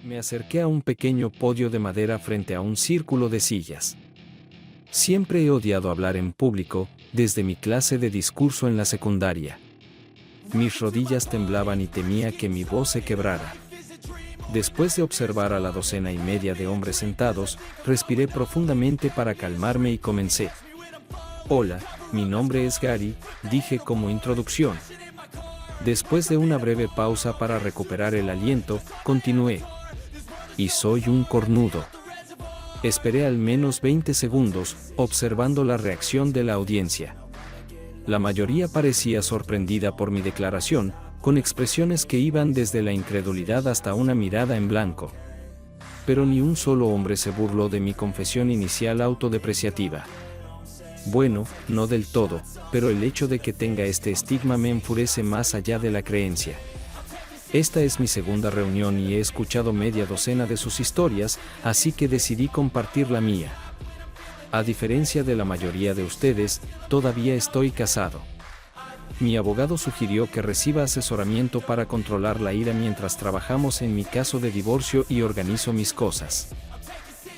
Me acerqué a un pequeño podio de madera frente a un círculo de sillas. Siempre he odiado hablar en público, desde mi clase de discurso en la secundaria. Mis rodillas temblaban y temía que mi voz se quebrara. Después de observar a la docena y media de hombres sentados, respiré profundamente para calmarme y comencé. Hola, mi nombre es Gary, dije como introducción. Después de una breve pausa para recuperar el aliento, continué. Y soy un cornudo. Esperé al menos 20 segundos, observando la reacción de la audiencia. La mayoría parecía sorprendida por mi declaración, con expresiones que iban desde la incredulidad hasta una mirada en blanco. Pero ni un solo hombre se burló de mi confesión inicial autodepreciativa. Bueno, no del todo, pero el hecho de que tenga este estigma me enfurece más allá de la creencia. Esta es mi segunda reunión y he escuchado media docena de sus historias, así que decidí compartir la mía. A diferencia de la mayoría de ustedes, todavía estoy casado. Mi abogado sugirió que reciba asesoramiento para controlar la ira mientras trabajamos en mi caso de divorcio y organizo mis cosas.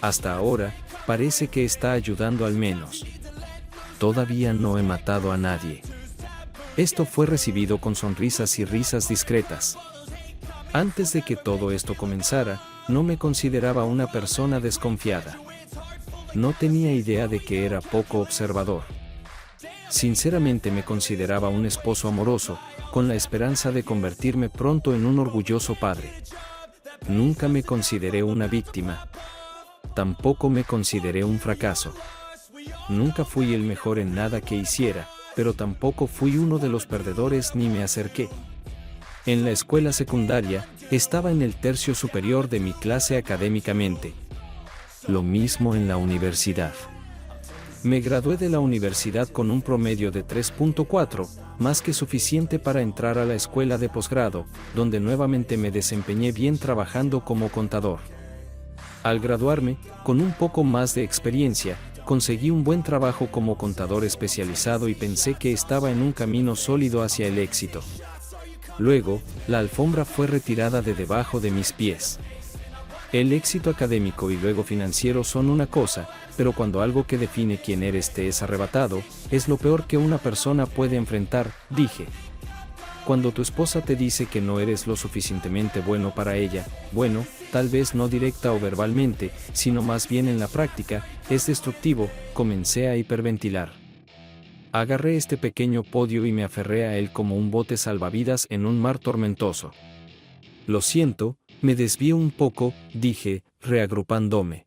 Hasta ahora, parece que está ayudando al menos. Todavía no he matado a nadie. Esto fue recibido con sonrisas y risas discretas. Antes de que todo esto comenzara, no me consideraba una persona desconfiada. No tenía idea de que era poco observador. Sinceramente me consideraba un esposo amoroso, con la esperanza de convertirme pronto en un orgulloso padre. Nunca me consideré una víctima. Tampoco me consideré un fracaso. Nunca fui el mejor en nada que hiciera, pero tampoco fui uno de los perdedores ni me acerqué. En la escuela secundaria, estaba en el tercio superior de mi clase académicamente. Lo mismo en la universidad. Me gradué de la universidad con un promedio de 3.4, más que suficiente para entrar a la escuela de posgrado, donde nuevamente me desempeñé bien trabajando como contador. Al graduarme, con un poco más de experiencia, conseguí un buen trabajo como contador especializado y pensé que estaba en un camino sólido hacia el éxito. Luego, la alfombra fue retirada de debajo de mis pies. El éxito académico y luego financiero son una cosa, pero cuando algo que define quién eres te es arrebatado, es lo peor que una persona puede enfrentar, dije. Cuando tu esposa te dice que no eres lo suficientemente bueno para ella, bueno, tal vez no directa o verbalmente, sino más bien en la práctica, es destructivo, comencé a hiperventilar. Agarré este pequeño podio y me aferré a él como un bote salvavidas en un mar tormentoso. Lo siento, me desvío un poco, dije, reagrupándome.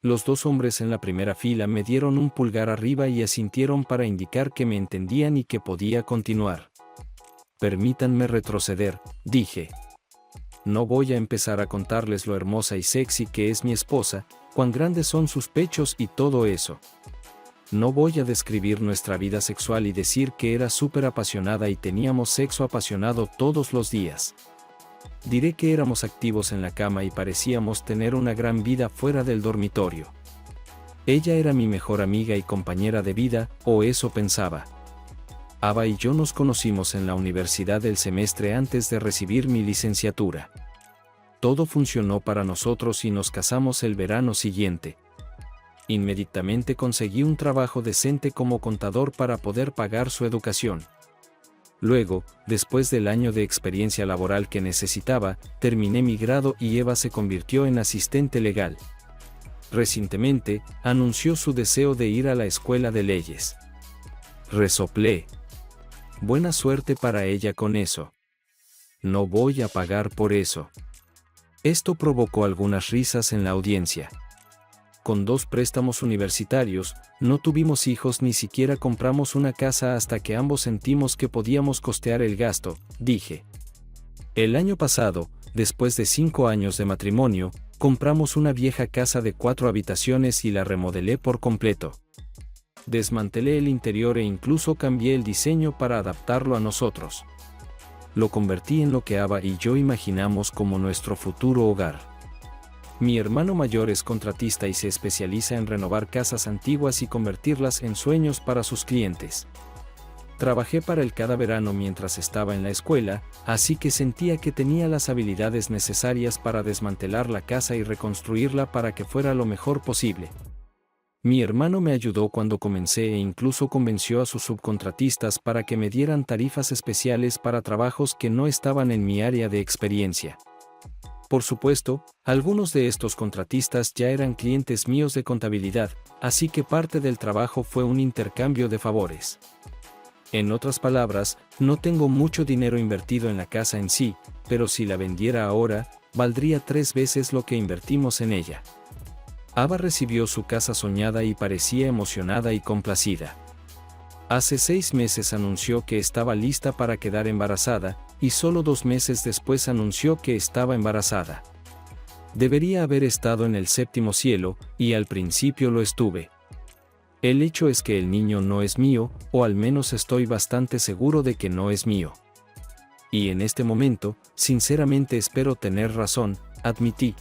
Los dos hombres en la primera fila me dieron un pulgar arriba y asintieron para indicar que me entendían y que podía continuar. Permítanme retroceder, dije. No voy a empezar a contarles lo hermosa y sexy que es mi esposa, cuán grandes son sus pechos y todo eso. No voy a describir nuestra vida sexual y decir que era súper apasionada y teníamos sexo apasionado todos los días. Diré que éramos activos en la cama y parecíamos tener una gran vida fuera del dormitorio. Ella era mi mejor amiga y compañera de vida, o eso pensaba. Ava y yo nos conocimos en la universidad el semestre antes de recibir mi licenciatura. Todo funcionó para nosotros y nos casamos el verano siguiente. Inmediatamente conseguí un trabajo decente como contador para poder pagar su educación. Luego, después del año de experiencia laboral que necesitaba, terminé mi grado y Eva se convirtió en asistente legal. Recientemente, anunció su deseo de ir a la escuela de leyes. Resoplé. Buena suerte para ella con eso. No voy a pagar por eso. Esto provocó algunas risas en la audiencia. Con 2 préstamos universitarios, no tuvimos hijos ni siquiera compramos una casa hasta que ambos sentimos que podíamos costear el gasto, dije. El año pasado, después de 5 años de matrimonio, compramos una vieja casa de 4 habitaciones y la remodelé por completo. Desmantelé el interior e incluso cambié el diseño para adaptarlo a nosotros. Lo convertí en lo que Ava y yo imaginamos como nuestro futuro hogar. Mi hermano mayor es contratista y se especializa en renovar casas antiguas y convertirlas en sueños para sus clientes. Trabajé para él cada verano mientras estaba en la escuela, así que sentía que tenía las habilidades necesarias para desmantelar la casa y reconstruirla para que fuera lo mejor posible. Mi hermano me ayudó cuando comencé e incluso convenció a sus subcontratistas para que me dieran tarifas especiales para trabajos que no estaban en mi área de experiencia. Por supuesto, algunos de estos contratistas ya eran clientes míos de contabilidad, así que parte del trabajo fue un intercambio de favores. En otras palabras, no tengo mucho dinero invertido en la casa en sí, pero si la vendiera ahora, valdría 3 veces lo que invertimos en ella. Ava recibió su casa soñada y parecía emocionada y complacida. Hace 6 meses anunció que estaba lista para quedar embarazada, y solo 2 meses después anunció que estaba embarazada. Debería haber estado en el séptimo cielo, y al principio lo estuve. El hecho es que el niño no es mío, o al menos estoy bastante seguro de que no es mío. Y en este momento, sinceramente espero tener razón, admití.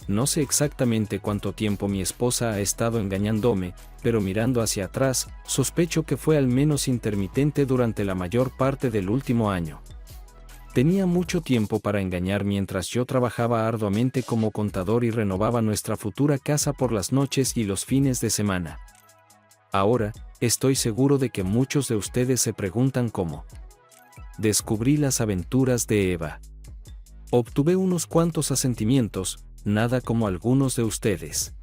No sé exactamente cuánto tiempo mi esposa ha estado engañándome, pero mirando hacia atrás, sospecho que fue al menos intermitente durante la mayor parte del último año. Tenía mucho tiempo para engañar mientras yo trabajaba arduamente como contador y renovaba nuestra futura casa por las noches y los fines de semana. Ahora, estoy seguro de que muchos de ustedes se preguntan cómo. Descubrí las aventuras de Eva. Obtuve unos cuantos asentimientos, nada como algunos de ustedes.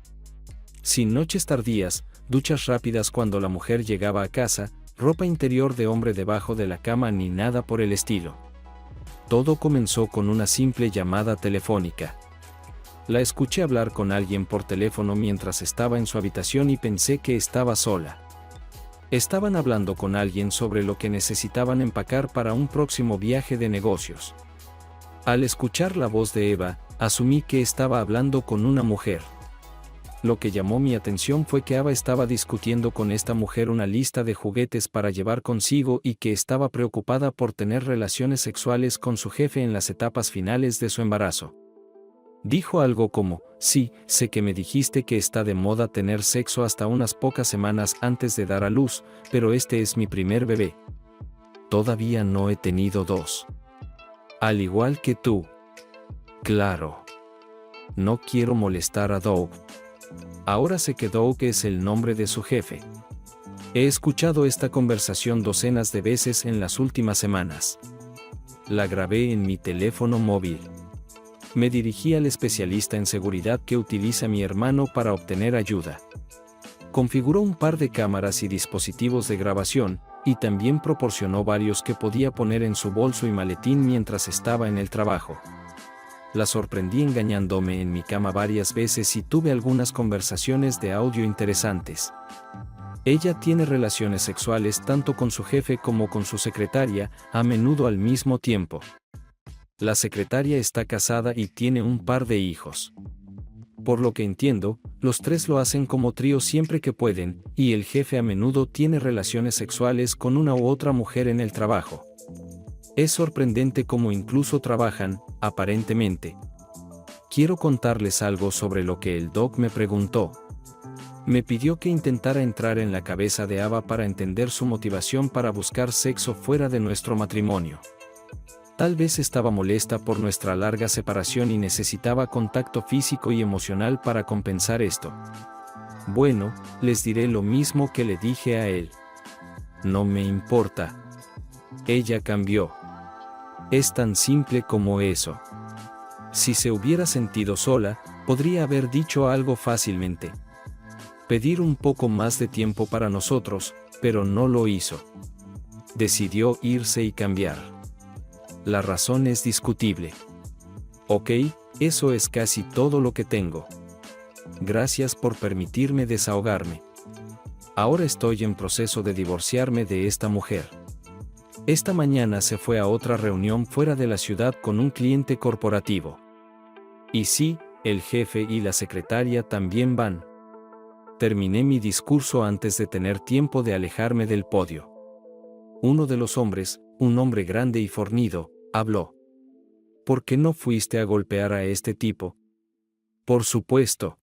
Sin noches tardías, duchas rápidas cuando la mujer llegaba a casa, ropa interior de hombre debajo de la cama ni nada por el estilo. Todo comenzó con una simple llamada telefónica. La escuché hablar con alguien por teléfono mientras estaba en su habitación y pensé que estaba sola. Estaban hablando con alguien sobre lo que necesitaban empacar para un próximo viaje de negocios. Al escuchar la voz de Eva, asumí que estaba hablando con una mujer. Lo que llamó mi atención fue que Eva estaba discutiendo con esta mujer una lista de juguetes para llevar consigo y que estaba preocupada por tener relaciones sexuales con su jefe en las etapas finales de su embarazo. Dijo algo como, sí, sé que me dijiste que está de moda tener sexo hasta unas pocas semanas antes de dar a luz, pero este es mi primer bebé. Todavía no he tenido 2. Al igual que tú. Claro. No quiero molestar a Doug. Ahora sé que Doug es el nombre de su jefe. He escuchado esta conversación docenas de veces en las últimas semanas. La grabé en mi teléfono móvil. Me dirigí al especialista en seguridad que utiliza mi hermano para obtener ayuda. Configuró un par de cámaras y dispositivos de grabación, y también proporcionó varios que podía poner en su bolso y maletín mientras estaba en el trabajo. La sorprendí engañándome en mi cama varias veces y tuve algunas conversaciones de audio interesantes. Ella tiene relaciones sexuales tanto con su jefe como con su secretaria, a menudo al mismo tiempo. La secretaria está casada y tiene un par de hijos. Por lo que entiendo, los 3 lo hacen como trío siempre que pueden, y el jefe a menudo tiene relaciones sexuales con una u otra mujer en el trabajo. Es sorprendente cómo incluso trabajan, aparentemente. Quiero contarles algo sobre lo que el doc me preguntó. Me pidió que intentara entrar en la cabeza de Ava para entender su motivación para buscar sexo fuera de nuestro matrimonio. Tal vez estaba molesta por nuestra larga separación y necesitaba contacto físico y emocional para compensar esto. Bueno, les diré lo mismo que le dije a él. No me importa. Ella cambió. Es tan simple como eso. Si se hubiera sentido sola, podría haber dicho algo fácilmente. Pedir un poco más de tiempo para nosotros, pero no lo hizo. Decidió irse y cambiar. La razón es discutible. Ok, eso es casi todo lo que tengo. Gracias por permitirme desahogarme. Ahora estoy en proceso de divorciarme de esta mujer. Esta mañana se fue a otra reunión fuera de la ciudad con un cliente corporativo. Y sí, el jefe y la secretaria también van. Terminé mi discurso antes de tener tiempo de alejarme del podio. Uno de los hombres, un hombre grande y fornido, habló. ¿Por qué no fuiste a golpear a este tipo? Por supuesto.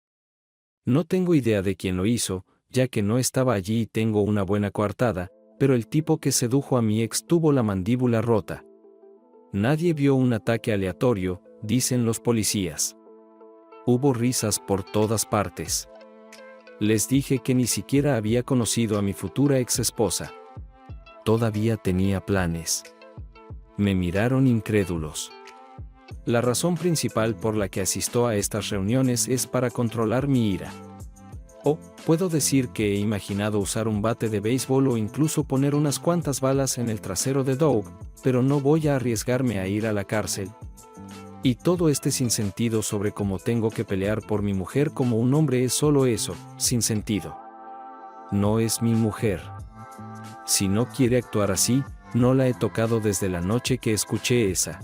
No tengo idea de quién lo hizo, ya que no estaba allí y tengo una buena coartada, pero el tipo que sedujo a mi ex tuvo la mandíbula rota. Nadie vio un ataque aleatorio, dicen los policías. Hubo risas por todas partes. Les dije que ni siquiera había conocido a mi futura ex esposa. Todavía tenía planes. Me miraron incrédulos. La razón principal por la que asisto a estas reuniones es para controlar mi ira. O, puedo decir que he imaginado usar un bate de béisbol o incluso poner unas cuantas balas en el trasero de Doug, pero no voy a arriesgarme a ir a la cárcel. Y todo este sinsentido sobre cómo tengo que pelear por mi mujer como un hombre es solo eso, sin sentido. No es mi mujer. Si no quiere actuar así, no la he tocado desde la noche que escuché esa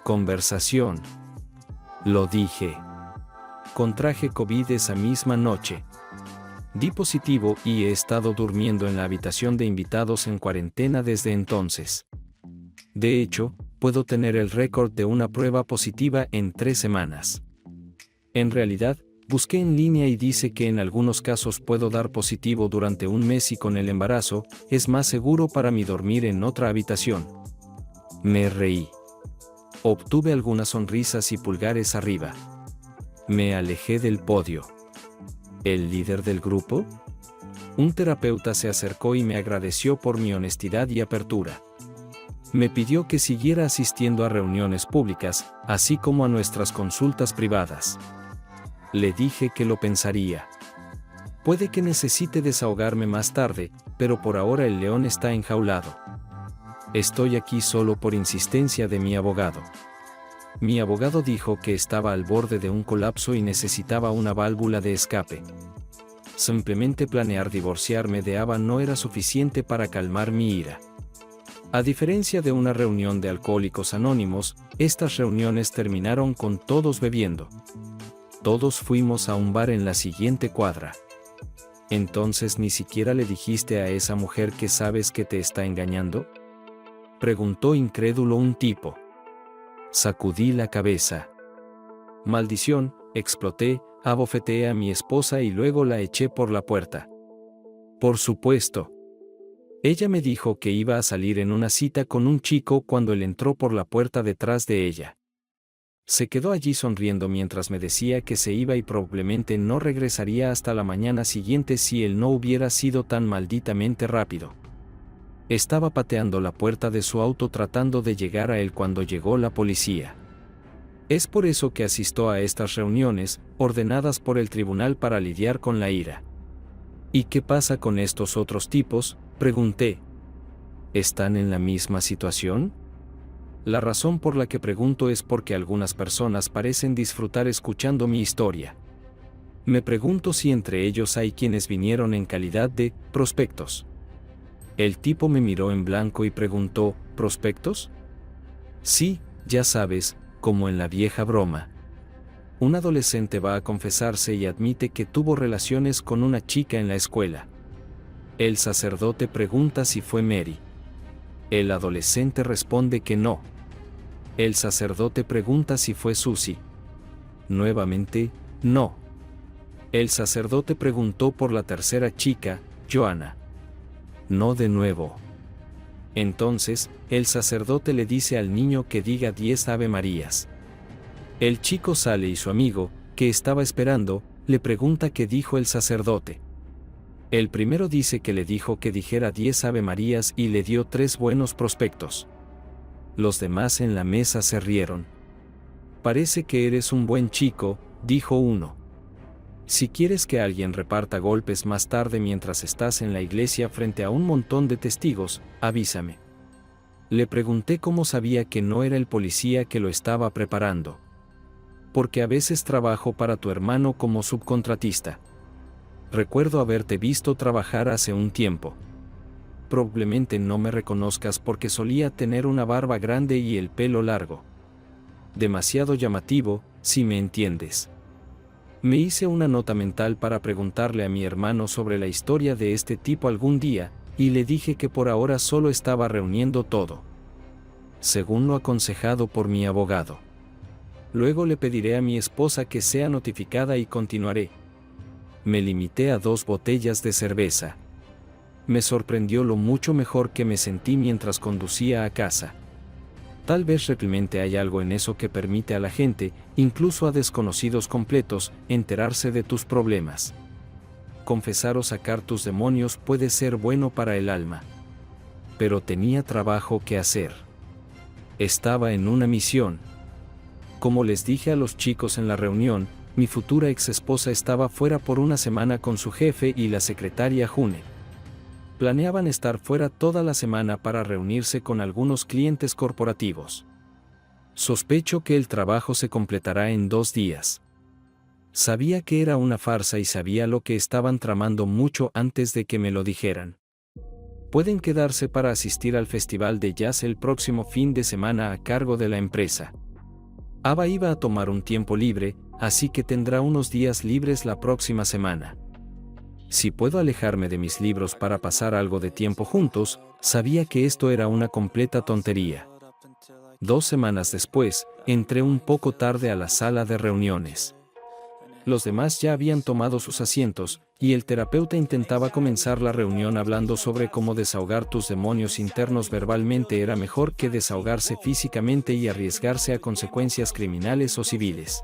conversación. Lo dije. Contraje COVID esa misma noche. Di positivo y he estado durmiendo en la habitación de invitados en cuarentena desde entonces. De hecho, puedo tener el récord de una prueba positiva en 3 semanas. En realidad, busqué en línea y dice que en algunos casos puedo dar positivo durante un mes y con el embarazo, es más seguro para mí dormir en otra habitación. Me reí. Obtuve algunas sonrisas y pulgares arriba. Me alejé del podio. ¿El líder del grupo? Un terapeuta se acercó y me agradeció por mi honestidad y apertura. Me pidió que siguiera asistiendo a reuniones públicas, así como a nuestras consultas privadas. Le dije que lo pensaría. Puede que necesite desahogarme más tarde, pero por ahora el león está enjaulado. Estoy aquí solo por insistencia de mi abogado. Mi abogado dijo que estaba al borde de un colapso y necesitaba una válvula de escape. Simplemente planear divorciarme de Ava no era suficiente para calmar mi ira. A diferencia de una reunión de alcohólicos anónimos, estas reuniones terminaron con todos bebiendo. Todos fuimos a un bar en la siguiente cuadra. ¿Entonces ni siquiera le dijiste a esa mujer que sabes que te está engañando?, preguntó incrédulo un tipo. Sacudí la cabeza. Maldición, exploté, abofeteé a mi esposa y luego la eché por la puerta. Por supuesto. Ella me dijo que iba a salir en una cita con un chico cuando él entró por la puerta detrás de ella. Se quedó allí sonriendo mientras me decía que se iba y probablemente no regresaría hasta la mañana siguiente si él no hubiera sido tan malditamente rápido. Estaba pateando la puerta de su auto tratando de llegar a él cuando llegó la policía. Es por eso que asisto a estas reuniones, ordenadas por el tribunal para lidiar con la ira. ¿Y qué pasa con estos otros tipos?, pregunté. ¿Están en la misma situación? La razón por la que pregunto es porque algunas personas parecen disfrutar escuchando mi historia. Me pregunto si entre ellos hay quienes vinieron en calidad de prospectos. El tipo me miró en blanco y preguntó, ¿prospectos? Sí, ya sabes, como en la vieja broma. Un adolescente va a confesarse y admite que tuvo relaciones con una chica en la escuela. El sacerdote pregunta si fue Mary. El adolescente responde que no. El sacerdote pregunta si fue Susie. Nuevamente, no. El sacerdote preguntó por la tercera chica, Joanna. No de nuevo. Entonces, el sacerdote le dice al niño que diga 10 Ave Marías. El chico sale y su amigo, que estaba esperando, le pregunta qué dijo el sacerdote. El primero dice que le dijo que dijera 10 Ave Marías y le dio 3 buenos prospectos. Los demás en la mesa se rieron. Parece que eres un buen chico, dijo uno. Si quieres que alguien reparta golpes más tarde mientras estás en la iglesia frente a un montón de testigos, avísame. Le pregunté cómo sabía que no era el policía que lo estaba preparando. Porque a veces trabajo para tu hermano como subcontratista. Recuerdo haberte visto trabajar hace un tiempo. Probablemente no me reconozcas porque solía tener una barba grande y el pelo largo. Demasiado llamativo, si me entiendes. Me hice una nota mental para preguntarle a mi hermano sobre la historia de este tipo algún día, y le dije que por ahora solo estaba reuniendo todo, según lo aconsejado por mi abogado. Luego le pediré a mi esposa que sea notificada y continuaré. Me limité a 2 botellas de cerveza. Me sorprendió lo mucho mejor que me sentí mientras conducía a casa. Tal vez realmente hay algo en eso que permite a la gente, incluso a desconocidos completos, enterarse de tus problemas. Confesar o sacar tus demonios puede ser bueno para el alma. Pero tenía trabajo que hacer. Estaba en una misión. Como les dije a los chicos en la reunión, mi futura ex esposa estaba fuera por una semana con su jefe y la secretaria June. Planeaban estar fuera toda la semana para reunirse con algunos clientes corporativos. Sospecho que el trabajo se completará en 2 días. Sabía que era una farsa y sabía lo que estaban tramando mucho antes de que me lo dijeran. Pueden quedarse para asistir al festival de jazz el próximo fin de semana a cargo de la empresa. Ava iba a tomar un tiempo libre, así que tendrá unos días libres la próxima semana. Si puedo alejarme de mis libros para pasar algo de tiempo juntos, sabía que esto era una completa tontería. 2 semanas después, entré un poco tarde a la sala de reuniones. Los demás ya habían tomado sus asientos, y el terapeuta intentaba comenzar la reunión hablando sobre cómo desahogar tus demonios internos verbalmente era mejor que desahogarse físicamente y arriesgarse a consecuencias criminales o civiles.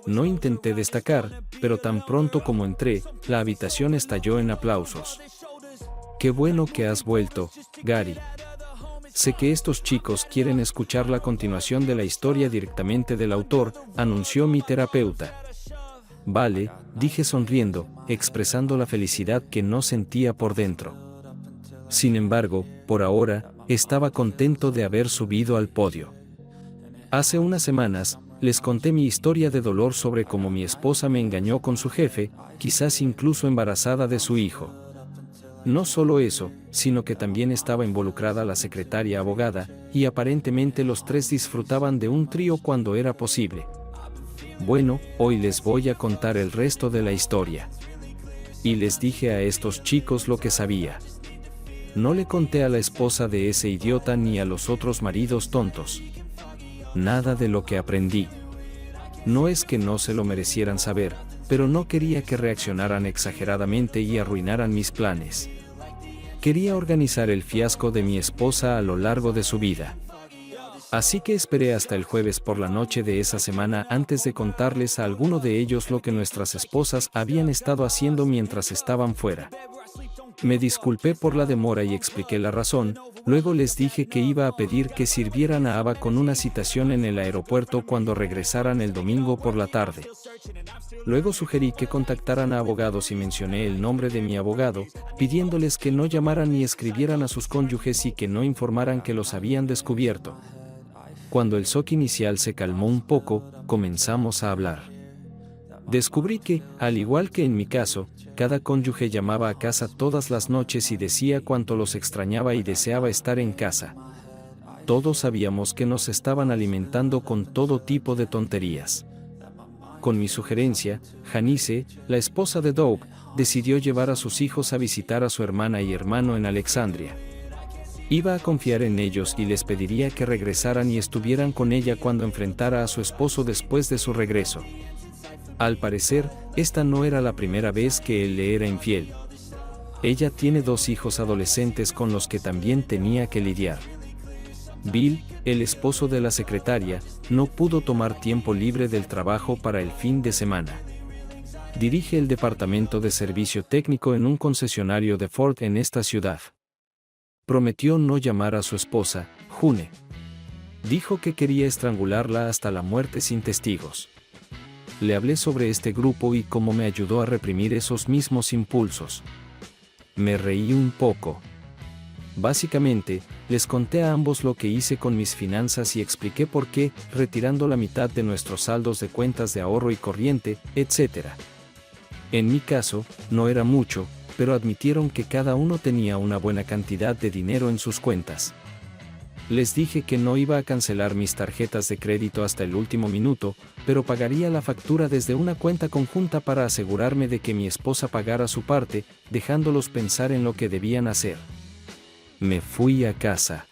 No intenté destacar, pero tan pronto como entré, la habitación estalló en aplausos. Qué bueno que has vuelto, Gary. Sé que estos chicos quieren escuchar la continuación de la historia directamente del autor, anunció mi terapeuta. Vale, dije sonriendo, expresando la felicidad que no sentía por dentro. Sin embargo, por ahora, estaba contento de haber subido al podio. Hace unas semanas, les conté mi historia de dolor sobre cómo mi esposa me engañó con su jefe, quizás incluso embarazada de su hijo. No solo eso, sino que también estaba involucrada la secretaria abogada, y aparentemente los 3 disfrutaban de un trío cuando era posible. Bueno, hoy les voy a contar el resto de la historia. Y les dije a estos chicos lo que sabía. No le conté a la esposa de ese idiota ni a los otros maridos tontos. Nada de lo que aprendí. No es que no se lo merecieran saber, pero no quería que reaccionaran exageradamente y arruinaran mis planes. Quería organizar el fiasco de mi esposa a lo largo de su vida. Así que esperé hasta el jueves por la noche de esa semana antes de contarles a alguno de ellos lo que nuestras esposas habían estado haciendo mientras estaban fuera. Me disculpé por la demora y expliqué la razón, luego les dije que iba a pedir que sirvieran a Ava con una citación en el aeropuerto cuando regresaran el domingo por la tarde. Luego sugerí que contactaran a abogados y mencioné el nombre de mi abogado, pidiéndoles que no llamaran ni escribieran a sus cónyuges y que no informaran que los habían descubierto. Cuando el shock inicial se calmó un poco, comenzamos a hablar. Descubrí que, al igual que en mi caso, cada cónyuge llamaba a casa todas las noches y decía cuánto los extrañaba y deseaba estar en casa. Todos sabíamos que nos estaban alimentando con todo tipo de tonterías. Con mi sugerencia, Janice, la esposa de Doug, decidió llevar a sus hijos a visitar a su hermana y hermano en Alexandria. Iba a confiar en ellos y les pediría que regresaran y estuvieran con ella cuando enfrentara a su esposo después de su regreso. Al parecer, esta no era la primera vez que él le era infiel. Ella tiene 2 hijos adolescentes con los que también tenía que lidiar. Bill, el esposo de la secretaria, no pudo tomar tiempo libre del trabajo para el fin de semana. Dirige el departamento de servicio técnico en un concesionario de Ford en esta ciudad. Prometió no llamar a su esposa, June. Dijo que quería estrangularla hasta la muerte sin testigos. Le hablé sobre este grupo y cómo me ayudó a reprimir esos mismos impulsos. Me reí un poco. Básicamente, les conté a ambos lo que hice con mis finanzas y expliqué por qué, retirando la mitad de nuestros saldos de cuentas de ahorro y corriente, etc. En mi caso, no era mucho, pero admitieron que cada uno tenía una buena cantidad de dinero en sus cuentas. Les dije que no iba a cancelar mis tarjetas de crédito hasta el último minuto, pero pagaría la factura desde una cuenta conjunta para asegurarme de que mi esposa pagara su parte, dejándolos pensar en lo que debían hacer. Me fui a casa.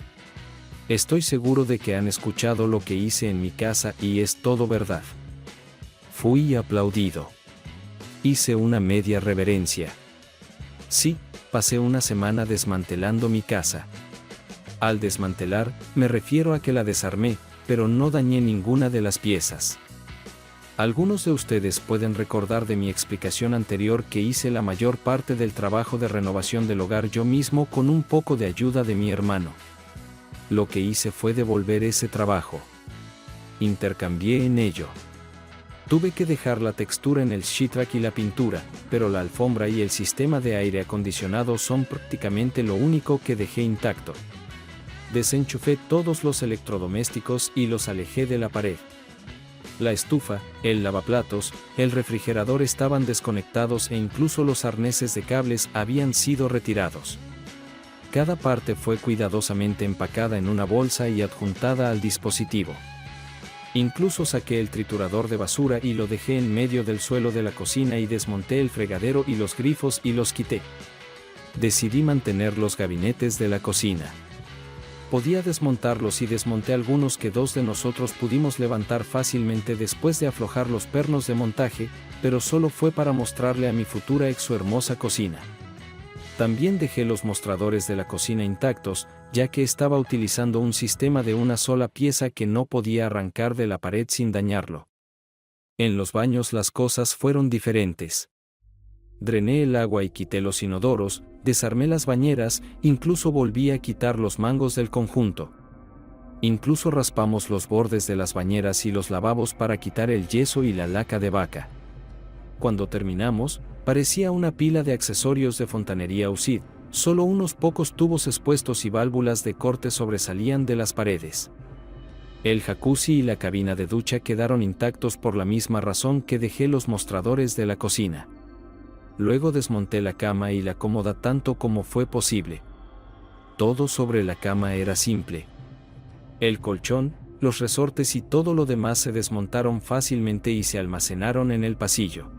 Estoy seguro de que han escuchado lo que hice en mi casa y es todo verdad. Fui aplaudido. Hice una media reverencia. Sí, pasé una semana desmantelando mi casa. Al desmantelar, me refiero a que la desarmé, pero no dañé ninguna de las piezas. Algunos de ustedes pueden recordar de mi explicación anterior que hice la mayor parte del trabajo de renovación del hogar yo mismo con un poco de ayuda de mi hermano. Lo que hice fue devolver ese trabajo. Intercambié en ello. Tuve que dejar la textura en el sheetrock y la pintura, pero la alfombra y el sistema de aire acondicionado son prácticamente lo único que dejé intacto. Desenchufé todos los electrodomésticos y los alejé de la pared. La estufa, el lavaplatos, el refrigerador estaban desconectados e incluso los arneses de cables habían sido retirados. Cada parte fue cuidadosamente empacada en una bolsa y adjuntada al dispositivo. Incluso saqué el triturador de basura y lo dejé en medio del suelo de la cocina y desmonté el fregadero y los grifos y los quité. Decidí mantener los gabinetes de la cocina. Podía desmontarlos y desmonté algunos que dos de nosotros pudimos levantar fácilmente después de aflojar los pernos de montaje, pero solo fue para mostrarle a mi futura ex su hermosa cocina. También dejé los mostradores de la cocina intactos, ya que estaba utilizando un sistema de una sola pieza que no podía arrancar de la pared sin dañarlo. En los baños las cosas fueron diferentes. Drené el agua y quité los inodoros, desarmé las bañeras, incluso volví a quitar los mangos del conjunto. Incluso raspamos los bordes de las bañeras y los lavabos para quitar el yeso y la laca de vaca. Cuando terminamos, parecía una pila de accesorios de fontanería UCID, solo unos pocos tubos expuestos y válvulas de corte sobresalían de las paredes. El jacuzzi y la cabina de ducha quedaron intactos por la misma razón que dejé los mostradores de la cocina. Luego desmonté la cama y la cómoda tanto como fue posible. Todo sobre la cama era simple. El colchón, los resortes y todo lo demás se desmontaron fácilmente y se almacenaron en el pasillo.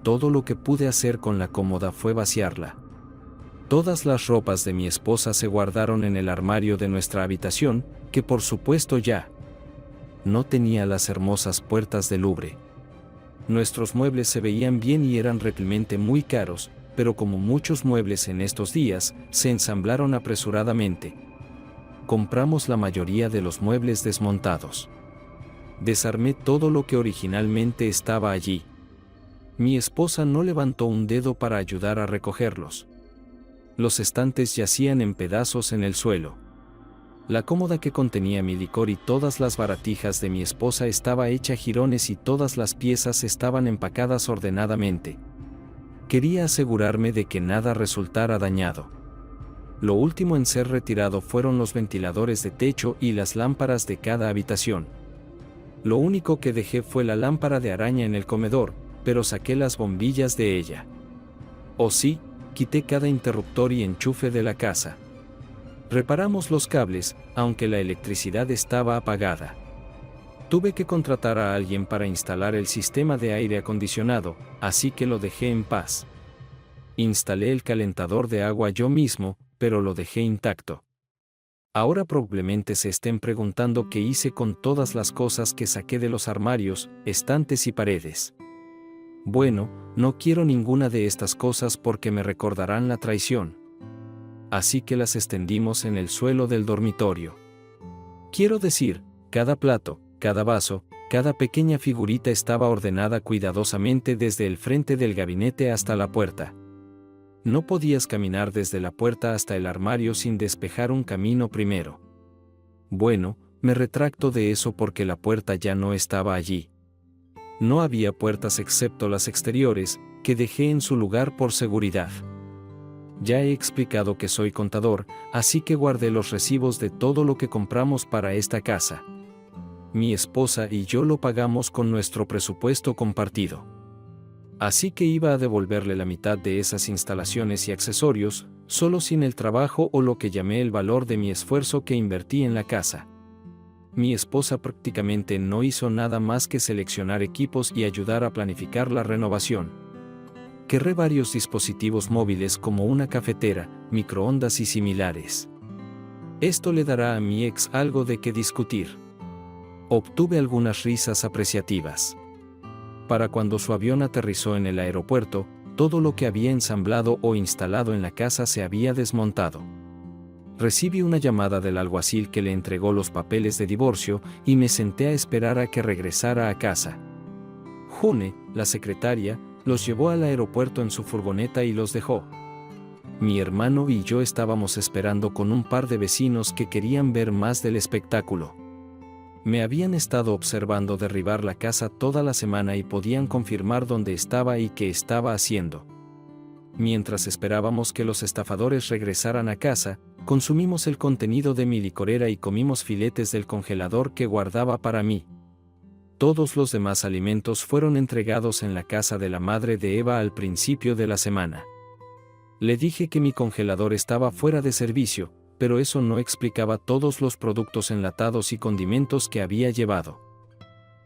Todo lo que pude hacer con la cómoda fue vaciarla. Todas las ropas de mi esposa se guardaron en el armario de nuestra habitación, que por supuesto ya no tenía las hermosas puertas de Louvre. Nuestros muebles se veían bien y eran realmente muy caros, pero como muchos muebles en estos días, se ensamblaron apresuradamente. Compramos la mayoría de los muebles desmontados. Desarmé todo lo que originalmente estaba allí. Mi esposa no levantó un dedo para ayudar a recogerlos. Los estantes yacían en pedazos en el suelo. La cómoda que contenía mi licor y todas las baratijas de mi esposa estaba hecha jirones y todas las piezas estaban empacadas ordenadamente. Quería asegurarme de que nada resultara dañado. Lo último en ser retirado fueron los ventiladores de techo y las lámparas de cada habitación. Lo único que dejé fue la lámpara de araña en el comedor, pero saqué las bombillas de ella. Oh sí, quité cada interruptor y enchufe de la casa. Reparamos los cables, aunque la electricidad estaba apagada. Tuve que contratar a alguien para instalar el sistema de aire acondicionado, así que lo dejé en paz. Instalé el calentador de agua yo mismo, pero lo dejé intacto. Ahora probablemente se estén preguntando qué hice con todas las cosas que saqué de los armarios, estantes y paredes. Bueno, no quiero ninguna de estas cosas porque me recordarán la traición. Así que las extendimos en el suelo del dormitorio. Quiero decir, cada plato, cada vaso, cada pequeña figurita estaba ordenada cuidadosamente desde el frente del gabinete hasta la puerta. No podías caminar desde la puerta hasta el armario sin despejar un camino primero. Bueno, me retracto de eso porque la puerta ya no estaba allí. No había puertas excepto las exteriores, que dejé en su lugar por seguridad. Ya he explicado que soy contador, así que guardé los recibos de todo lo que compramos para esta casa. Mi esposa y yo lo pagamos con nuestro presupuesto compartido. Así que iba a devolverle la mitad de esas instalaciones y accesorios, solo sin el trabajo o lo que llamé el valor de mi esfuerzo que invertí en la casa. Mi esposa prácticamente no hizo nada más que seleccionar equipos y ayudar a planificar la renovación. Querré varios dispositivos móviles como una cafetera, microondas y similares. Esto le dará a mi ex algo de qué discutir. Obtuve algunas risas apreciativas. Para cuando su avión aterrizó en el aeropuerto, todo lo que había ensamblado o instalado en la casa se había desmontado. Recibí una llamada del alguacil que le entregó los papeles de divorcio y me senté a esperar a que regresara a casa. June, la secretaria, los llevó al aeropuerto en su furgoneta y los dejó. Mi hermano y yo estábamos esperando con un par de vecinos que querían ver más del espectáculo. Me habían estado observando derribar la casa toda la semana y podían confirmar dónde estaba y qué estaba haciendo. Mientras esperábamos que los estafadores regresaran a casa, consumimos el contenido de mi licorera y comimos filetes del congelador que guardaba para mí. Todos los demás alimentos fueron entregados en la casa de la madre de Eva al principio de la semana. Le dije que mi congelador estaba fuera de servicio, pero eso no explicaba todos los productos enlatados y condimentos que había llevado.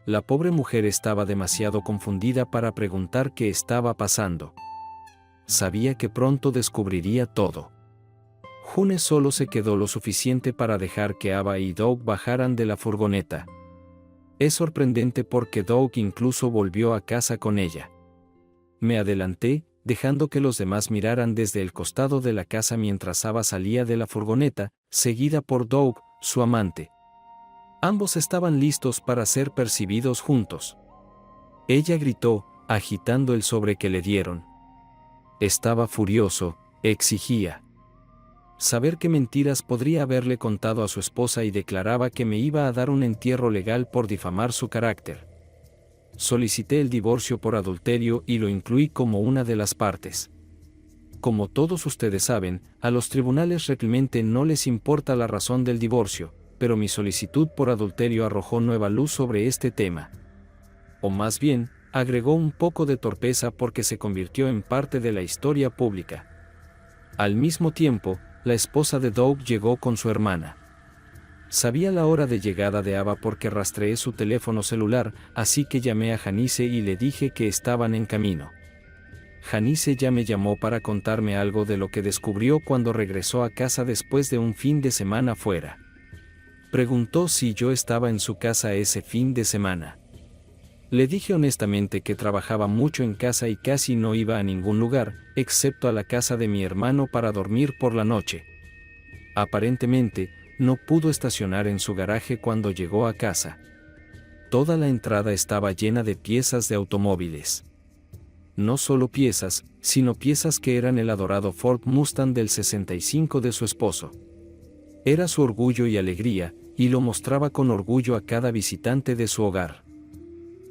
La pobre mujer estaba demasiado confundida para preguntar qué estaba pasando. Sabía que pronto descubriría todo. June solo se quedó lo suficiente para dejar que Ava y Doug bajaran de la furgoneta. Es sorprendente porque Doug incluso volvió a casa con ella. Me adelanté, dejando que los demás miraran desde el costado de la casa mientras Ava salía de la furgoneta, seguida por Doug, su amante. Ambos estaban listos para ser percibidos juntos. Ella gritó, agitando el sobre que le dieron. Estaba furioso, exigía saber qué mentiras podría haberle contado a su esposa y declaraba que me iba a dar un entierro legal por difamar su carácter. Solicité el divorcio por adulterio y lo incluí como una de las partes. Como todos ustedes saben, a los tribunales realmente no les importa la razón del divorcio, pero mi solicitud por adulterio arrojó nueva luz sobre este tema. O más bien, agregó un poco de torpeza porque se convirtió en parte de la historia pública. Al mismo tiempo, la esposa de Doug llegó con su hermana. Sabía la hora de llegada de Ava porque rastreé su teléfono celular, así que llamé a Janice y le dije que estaban en camino. Janice ya me llamó para contarme algo de lo que descubrió cuando regresó a casa después de un fin de semana fuera. Preguntó si yo estaba en su casa ese fin de semana. Le dije honestamente que trabajaba mucho en casa y casi no iba a ningún lugar, excepto a la casa de mi hermano para dormir por la noche. Aparentemente, no pudo estacionar en su garaje cuando llegó a casa. Toda la entrada estaba llena de piezas de automóviles. No solo piezas, sino piezas que eran el adorado Ford Mustang del 65 de su esposo. Era su orgullo y alegría, y lo mostraba con orgullo a cada visitante de su hogar.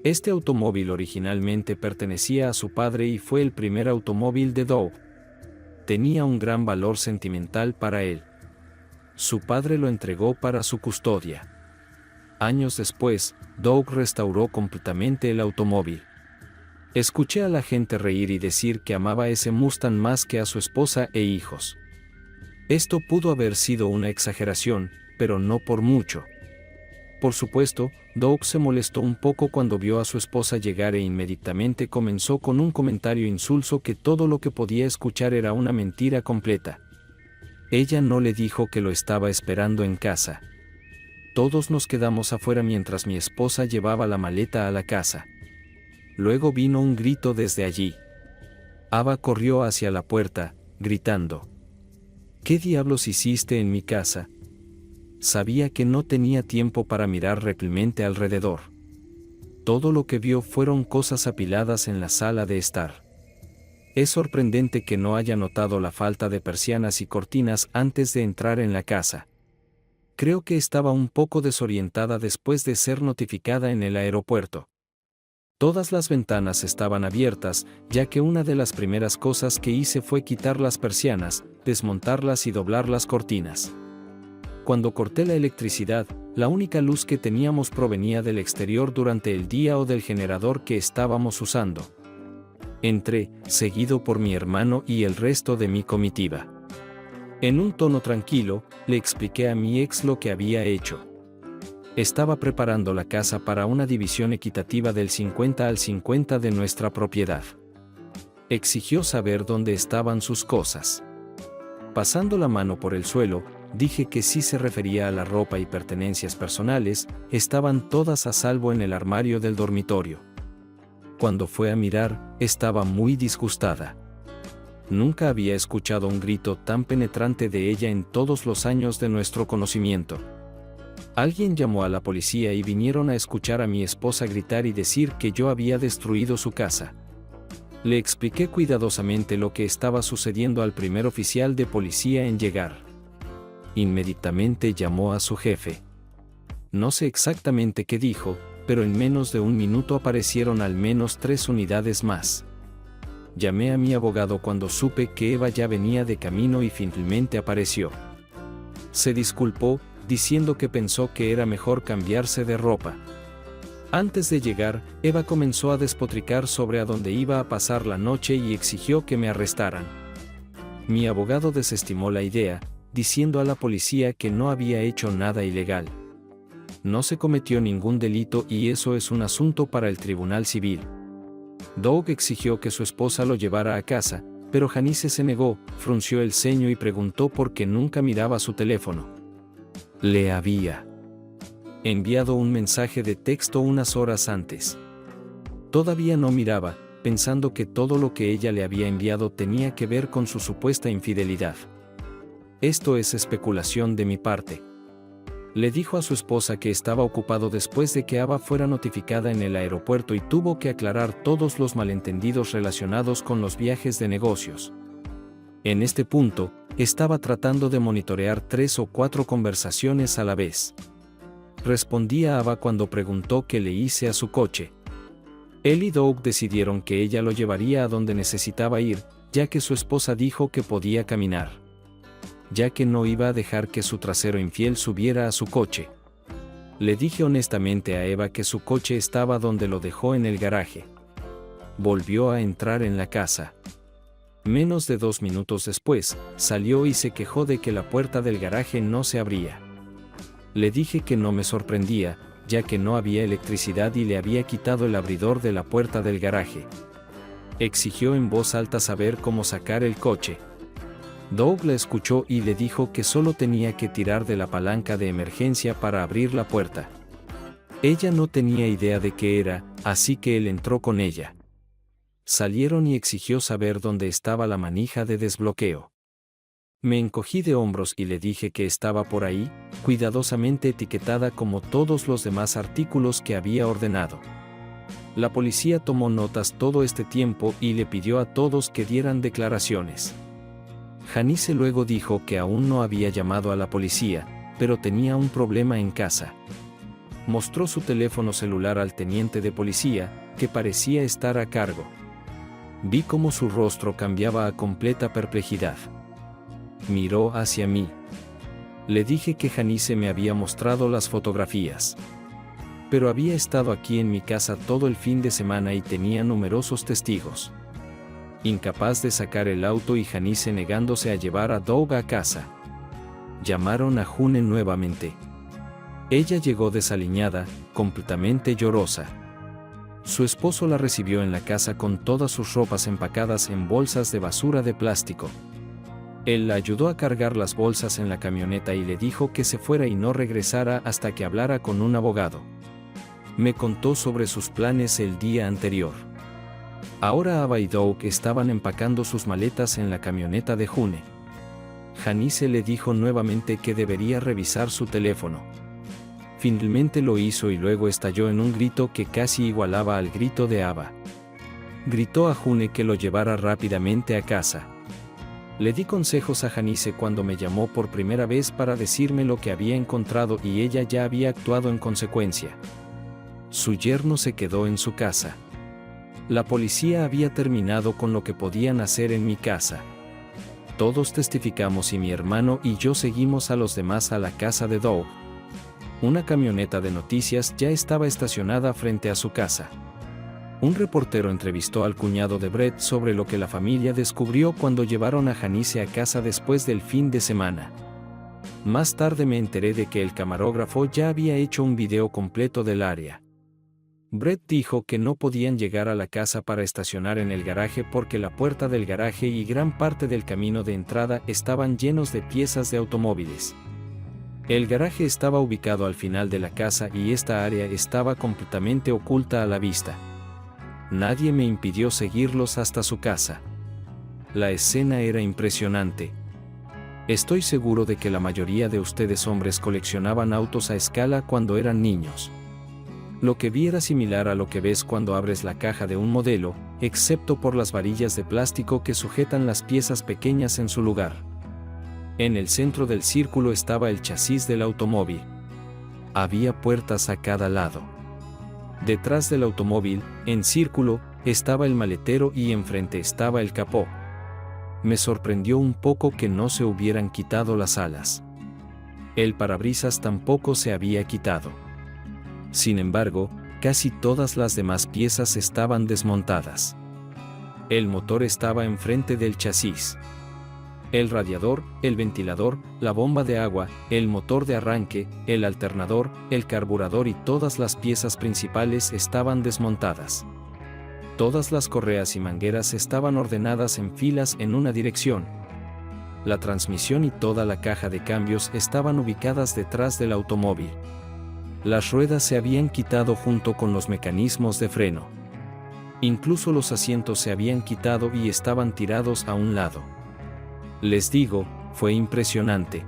Este automóvil originalmente pertenecía a su padre y fue el primer automóvil de Doug. Tenía un gran valor sentimental para él. Su padre lo entregó para su custodia. Años después, Doug restauró completamente el automóvil. Escuché a la gente reír y decir que amaba ese Mustang más que a su esposa e hijos. Esto pudo haber sido una exageración, pero no por mucho. Por supuesto, Doug se molestó un poco cuando vio a su esposa llegar e inmediatamente comenzó con un comentario insulso que todo lo que podía escuchar era una mentira completa. Ella no le dijo que lo estaba esperando en casa. Todos nos quedamos afuera mientras mi esposa llevaba la maleta a la casa. Luego vino un grito desde allí. Ava corrió hacia la puerta, gritando: ¿Qué diablos hiciste en mi casa? Sabía que no tenía tiempo para mirar repelmente alrededor. Todo lo que vio fueron cosas apiladas en la sala de estar. Es sorprendente que no haya notado la falta de persianas y cortinas antes de entrar en la casa. Creo que estaba un poco desorientada después de ser notificada en el aeropuerto. Todas las ventanas estaban abiertas, ya que una de las primeras cosas que hice fue quitar las persianas, desmontarlas y doblar las cortinas. Cuando corté la electricidad, la única luz que teníamos provenía del exterior durante el día o del generador que estábamos usando. Entré, seguido por mi hermano y el resto de mi comitiva. En un tono tranquilo, le expliqué a mi ex lo que había hecho. Estaba preparando la casa para una división equitativa del 50 al 50 de nuestra propiedad. Exigió saber dónde estaban sus cosas. Pasando la mano por el suelo, dije que si se refería a la ropa y pertenencias personales, estaban todas a salvo en el armario del dormitorio. Cuando fue a mirar, estaba muy disgustada. Nunca había escuchado un grito tan penetrante de ella en todos los años de nuestro conocimiento. Alguien llamó a la policía y vinieron a escuchar a mi esposa gritar y decir que yo había destruido su casa. Le expliqué cuidadosamente lo que estaba sucediendo al primer oficial de policía en llegar. Inmediatamente llamó a su jefe. No sé exactamente qué dijo, pero en menos de un minuto aparecieron al menos 3 unidades más. Llamé a mi abogado cuando supe que Eva ya venía de camino y finalmente apareció. Se disculpó, diciendo que pensó que era mejor cambiarse de ropa. Antes de llegar, Eva comenzó a despotricar sobre a dónde iba a pasar la noche y exigió que me arrestaran. Mi abogado desestimó la idea, diciendo a la policía que no había hecho nada ilegal. No se cometió ningún delito y eso es un asunto para el tribunal civil. Doug exigió que su esposa lo llevara a casa, pero Janice se negó, frunció el ceño y preguntó por qué nunca miraba su teléfono. Le había enviado un mensaje de texto unas horas antes. Todavía no miraba, pensando que todo lo que ella le había enviado tenía que ver con su supuesta infidelidad. Esto es especulación de mi parte. Le dijo a su esposa que estaba ocupado después de que Ava fuera notificada en el aeropuerto y tuvo que aclarar todos los malentendidos relacionados con los viajes de negocios. En este punto, estaba tratando de monitorear 3 o 4 conversaciones a la vez. Respondí a Ava cuando preguntó qué le hice a su coche. Él y Doug decidieron que ella lo llevaría a donde necesitaba ir, ya que su esposa dijo que podía caminar. Ya que no iba a dejar que su trasero infiel subiera a su coche. Le dije honestamente a Eva que su coche estaba donde lo dejó en el garaje. Volvió a entrar en la casa. Menos de 2 minutos después, salió y se quejó de que la puerta del garaje no se abría. Le dije que no me sorprendía, ya que no había electricidad y le había quitado el abridor de la puerta del garaje. Exigió en voz alta saber cómo sacar el coche. Doug la escuchó y le dijo que solo tenía que tirar de la palanca de emergencia para abrir la puerta. Ella no tenía idea de qué era, así que él entró con ella. Salieron y exigió saber dónde estaba la manija de desbloqueo. Me encogí de hombros y le dije que estaba por ahí, cuidadosamente etiquetada como todos los demás artículos que había ordenado. La policía tomó notas todo este tiempo y le pidió a todos que dieran declaraciones. Janice luego dijo que aún no había llamado a la policía, pero tenía un problema en casa. Mostró su teléfono celular al teniente de policía, que parecía estar a cargo. Vi cómo su rostro cambiaba a completa perplejidad. Miró hacia mí. Le dije que Janice me había mostrado las fotografías. Pero había estado aquí en mi casa todo el fin de semana y tenía numerosos testigos. Incapaz de sacar el auto y Janice negándose a llevar a Doug a casa. Llamaron a June nuevamente. Ella llegó desaliñada, completamente llorosa. Su esposo la recibió en la casa con todas sus ropas empacadas en bolsas de basura de plástico. Él la ayudó a cargar las bolsas en la camioneta y le dijo que se fuera y no regresara hasta que hablara con un abogado. Me contó sobre sus planes el día anterior. Ahora Ava y Doug estaban empacando sus maletas en la camioneta de June. Janice le dijo nuevamente que debería revisar su teléfono. Finalmente lo hizo y luego estalló en un grito que casi igualaba al grito de Ava. Gritó a June que lo llevara rápidamente a casa. Le di consejos a Janice cuando me llamó por primera vez para decirme lo que había encontrado y ella ya había actuado en consecuencia. Su yerno se quedó en su casa. La policía había terminado con lo que podían hacer en mi casa. Todos testificamos y mi hermano y yo seguimos a los demás a la casa de Doug. Una camioneta de noticias ya estaba estacionada frente a su casa. Un reportero entrevistó al cuñado de Brett sobre lo que la familia descubrió cuando llevaron a Janice a casa después del fin de semana. Más tarde me enteré de que el camarógrafo ya había hecho un video completo del área. Brett dijo que no podían llegar a la casa para estacionar en el garaje porque la puerta del garaje y gran parte del camino de entrada estaban llenos de piezas de automóviles. El garaje estaba ubicado al final de la casa y esta área estaba completamente oculta a la vista. Nadie me impidió seguirlos hasta su casa. La escena era impresionante. Estoy seguro de que la mayoría de ustedes hombres coleccionaban autos a escala cuando eran niños. Lo que vi era similar a lo que ves cuando abres la caja de un modelo, excepto por las varillas de plástico que sujetan las piezas pequeñas en su lugar. En el centro del círculo estaba el chasis del automóvil. Había puertas a cada lado. Detrás del automóvil, en círculo, estaba el maletero y enfrente estaba el capó. Me sorprendió un poco que no se hubieran quitado las alas. El parabrisas tampoco se había quitado. Sin embargo, casi todas las demás piezas estaban desmontadas. El motor estaba enfrente del chasis. El radiador, el ventilador, la bomba de agua, el motor de arranque, el alternador, el carburador y todas las piezas principales estaban desmontadas. Todas las correas y mangueras estaban ordenadas en filas en una dirección. La transmisión y toda la caja de cambios estaban ubicadas detrás del automóvil. Las ruedas se habían quitado junto con los mecanismos de freno. Incluso los asientos se habían quitado y estaban tirados a un lado. Les digo, fue impresionante.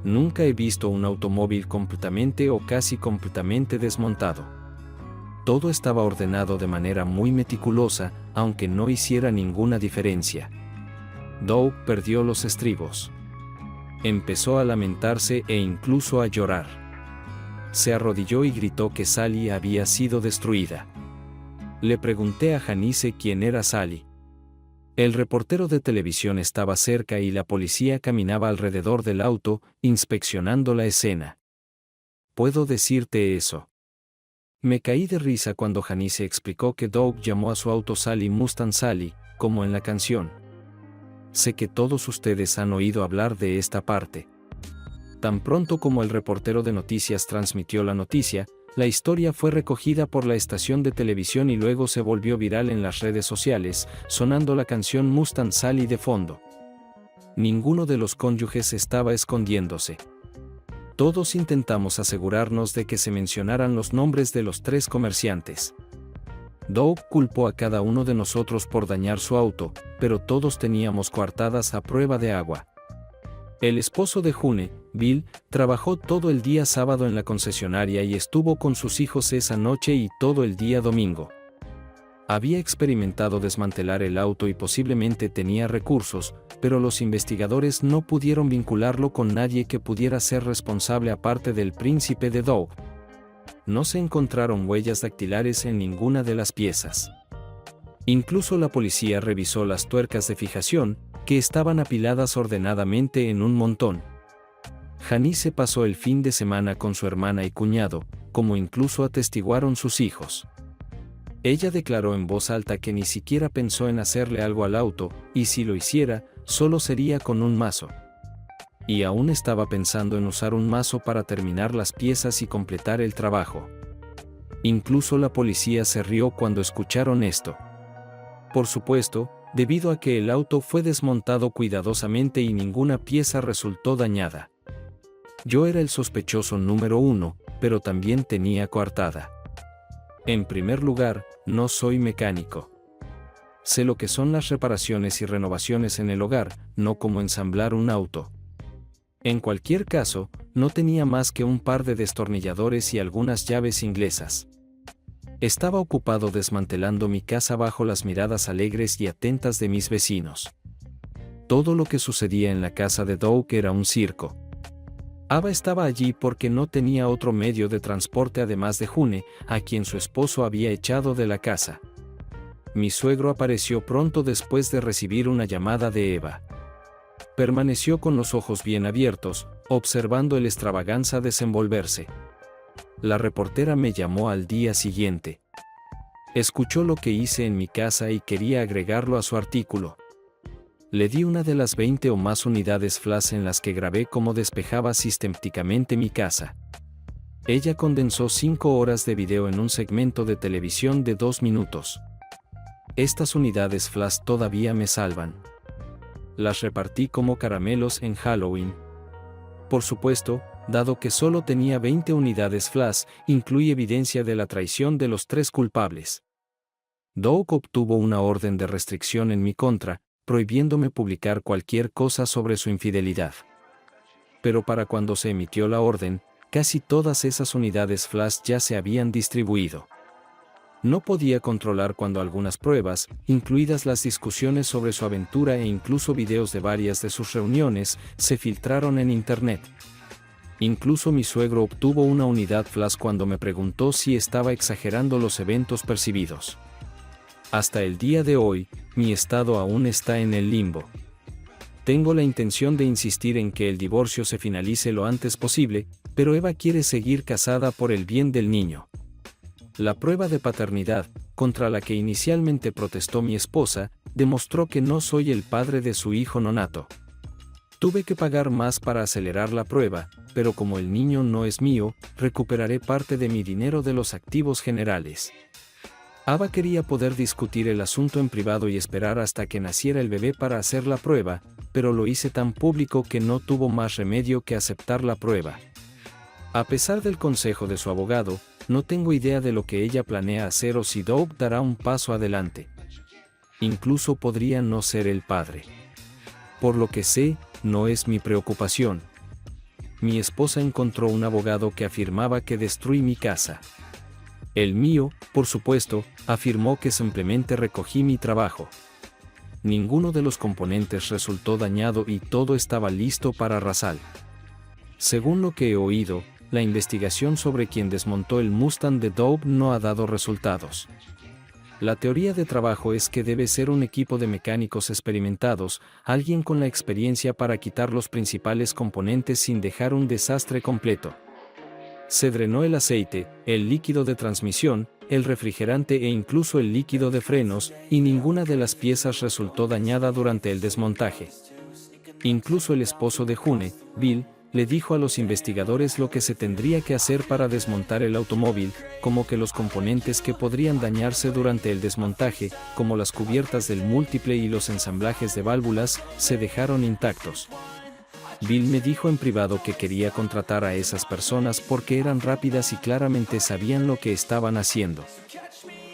Nunca he visto un automóvil completamente o casi completamente desmontado. Todo estaba ordenado de manera muy meticulosa, aunque no hiciera ninguna diferencia. Doug perdió los estribos. Empezó a lamentarse e incluso a llorar. Se arrodilló y gritó que Sally había sido destruida. Le pregunté a Janice quién era Sally. El reportero de televisión estaba cerca y la policía caminaba alrededor del auto, inspeccionando la escena. ¿Puedo decirte eso? Me caí de risa cuando Janice explicó que Doug llamó a su auto Sally Mustang Sally, como en la canción. Sé que todos ustedes han oído hablar de esta parte. Tan pronto como el reportero de noticias transmitió la noticia, la historia fue recogida por la estación de televisión y luego se volvió viral en las redes sociales, sonando la canción Mustang Sally de fondo. Ninguno de los cónyuges estaba escondiéndose. Todos intentamos asegurarnos de que se mencionaran los nombres de los tres comerciantes. Doug culpó a cada uno de nosotros por dañar su auto, pero todos teníamos coartadas a prueba de agua. El esposo de June, Bill, trabajó todo el día sábado en la concesionaria y estuvo con sus hijos esa noche y todo el día domingo. Había experimentado desmantelar el auto y posiblemente tenía recursos, pero los investigadores no pudieron vincularlo con nadie que pudiera ser responsable aparte del príncipe de Doug. No se encontraron huellas dactilares en ninguna de las piezas. Incluso la policía revisó las tuercas de fijación, que estaban apiladas ordenadamente en un montón. Janice pasó el fin de semana con su hermana y cuñado, como incluso atestiguaron sus hijos. Ella declaró en voz alta que ni siquiera pensó en hacerle algo al auto, y si lo hiciera, solo sería con un mazo. Y aún estaba pensando en usar un mazo para terminar las piezas y completar el trabajo. Incluso la policía se rió cuando escucharon esto. Por supuesto, debido a que el auto fue desmontado cuidadosamente y ninguna pieza resultó dañada. Yo era el sospechoso número 1, pero también tenía coartada. En primer lugar, no soy mecánico. Sé lo que son las reparaciones y renovaciones en el hogar, no cómo ensamblar un auto. En cualquier caso, no tenía más que un par de destornilladores y algunas llaves inglesas. Estaba ocupado desmantelando mi casa bajo las miradas alegres y atentas de mis vecinos. Todo lo que sucedía en la casa de Doug era un circo. Ava estaba allí porque no tenía otro medio de transporte además de June, a quien su esposo había echado de la casa. Mi suegro apareció pronto después de recibir una llamada de Eva. Permaneció con los ojos bien abiertos, observando el extravaganza desenvolverse. La reportera me llamó al día siguiente. Escuchó lo que hice en mi casa y quería agregarlo a su artículo. Le di una de las 20 o más unidades flash en las que grabé cómo despejaba sistemáticamente mi casa. Ella condensó 5 horas de video en un segmento de televisión de 2 minutos. Estas unidades flash todavía me salvan. Las repartí como caramelos en Halloween. Por supuesto, dado que solo tenía 20 unidades flash, incluye evidencia de la traición de los 3 culpables. Doug obtuvo una orden de restricción en mi contra, prohibiéndome publicar cualquier cosa sobre su infidelidad. Pero para cuando se emitió la orden, casi todas esas unidades flash ya se habían distribuido. No podía controlar cuando algunas pruebas, incluidas las discusiones sobre su aventura e incluso videos de varias de sus reuniones, se filtraron en Internet. Incluso mi suegro obtuvo una unidad flash cuando me preguntó si estaba exagerando los eventos percibidos. Hasta el día de hoy, mi estado aún está en el limbo. Tengo la intención de insistir en que el divorcio se finalice lo antes posible, pero Eva quiere seguir casada por el bien del niño. La prueba de paternidad, contra la que inicialmente protestó mi esposa, demostró que no soy el padre de su hijo nonato. Tuve que pagar más para acelerar la prueba, pero como el niño no es mío, recuperaré parte de mi dinero de los activos generales. Ava quería poder discutir el asunto en privado y esperar hasta que naciera el bebé para hacer la prueba, pero lo hice tan público que no tuvo más remedio que aceptar la prueba. A pesar del consejo de su abogado, no tengo idea de lo que ella planea hacer o si Doug dará un paso adelante. Incluso podría no ser el padre. Por lo que sé, no es mi preocupación. Mi esposa encontró un abogado que afirmaba que destruí mi casa. El mío, por supuesto, afirmó que simplemente recogí mi trabajo. Ninguno de los componentes resultó dañado y todo estaba listo para arrasar. Según lo que he oído, la investigación sobre quien desmontó el Mustang de Doug no ha dado resultados. La teoría de trabajo es que debe ser un equipo de mecánicos experimentados, alguien con la experiencia para quitar los principales componentes sin dejar un desastre completo. Se drenó el aceite, el líquido de transmisión, el refrigerante e incluso el líquido de frenos, y ninguna de las piezas resultó dañada durante el desmontaje. Incluso el esposo de June, Bill, le dijo a los investigadores lo que se tendría que hacer para desmontar el automóvil, como que los componentes que podrían dañarse durante el desmontaje, como las cubiertas del múltiple y los ensamblajes de válvulas, se dejaron intactos. Bill me dijo en privado que quería contratar a esas personas porque eran rápidas y claramente sabían lo que estaban haciendo.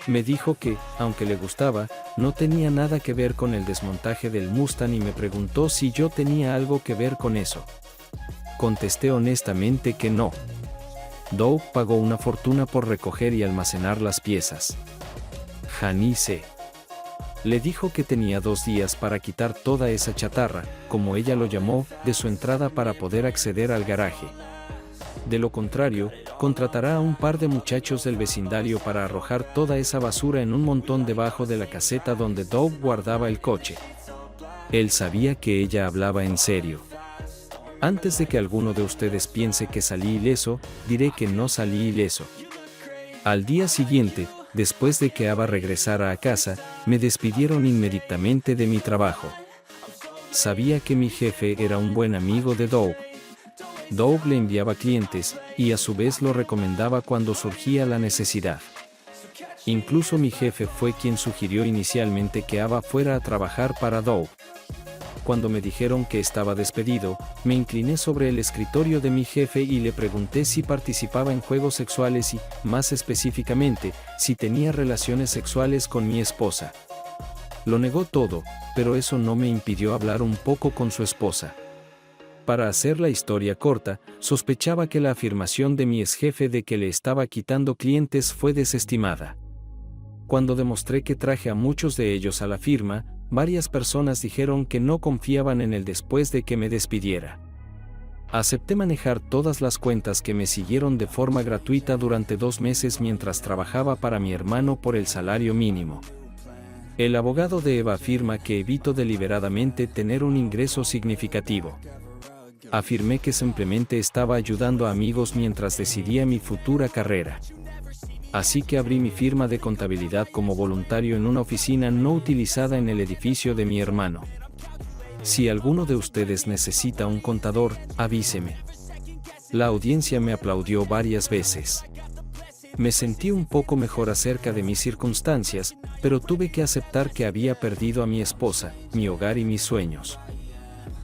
Me dijo que, aunque le gustaba, no tenía nada que ver con el desmontaje del Mustang y me preguntó si yo tenía algo que ver con eso. Contesté honestamente que no. Doug pagó una fortuna por recoger y almacenar las piezas. Janice le dijo que tenía 2 días para quitar toda esa chatarra, como ella lo llamó, de su entrada para poder acceder al garaje. De lo contrario, contratará a un par de muchachos del vecindario para arrojar toda esa basura en un montón debajo de la caseta donde Doug guardaba el coche. Él sabía que ella hablaba en serio. Antes de que alguno de ustedes piense que salí ileso, diré que no salí ileso. Al día siguiente, después de que Ava regresara a casa, me despidieron inmediatamente de mi trabajo. Sabía que mi jefe era un buen amigo de Doug. Doug le enviaba clientes, y a su vez lo recomendaba cuando surgía la necesidad. Incluso mi jefe fue quien sugirió inicialmente que Ava fuera a trabajar para Doug. Cuando me dijeron que estaba despedido, me incliné sobre el escritorio de mi jefe y le pregunté si participaba en juegos sexuales y, más específicamente, si tenía relaciones sexuales con mi esposa. Lo negó todo, pero eso no me impidió hablar un poco con su esposa. Para hacer la historia corta, sospechaba que la afirmación de mi exjefe de que le estaba quitando clientes fue desestimada. Cuando demostré que traje a muchos de ellos a la firma, varias personas dijeron que no confiaban en él después de que me despidiera. Acepté manejar todas las cuentas que me siguieron de forma gratuita durante 2 meses mientras trabajaba para mi hermano por el salario mínimo. El abogado de Eva afirma que evito deliberadamente tener un ingreso significativo. Afirmé que simplemente estaba ayudando a amigos mientras decidía mi futura carrera. Así que abrí mi firma de contabilidad como voluntario en una oficina no utilizada en el edificio de mi hermano. Si alguno de ustedes necesita un contador, avíseme. La audiencia me aplaudió varias veces. Me sentí un poco mejor acerca de mis circunstancias, pero tuve que aceptar que había perdido a mi esposa, mi hogar y mis sueños.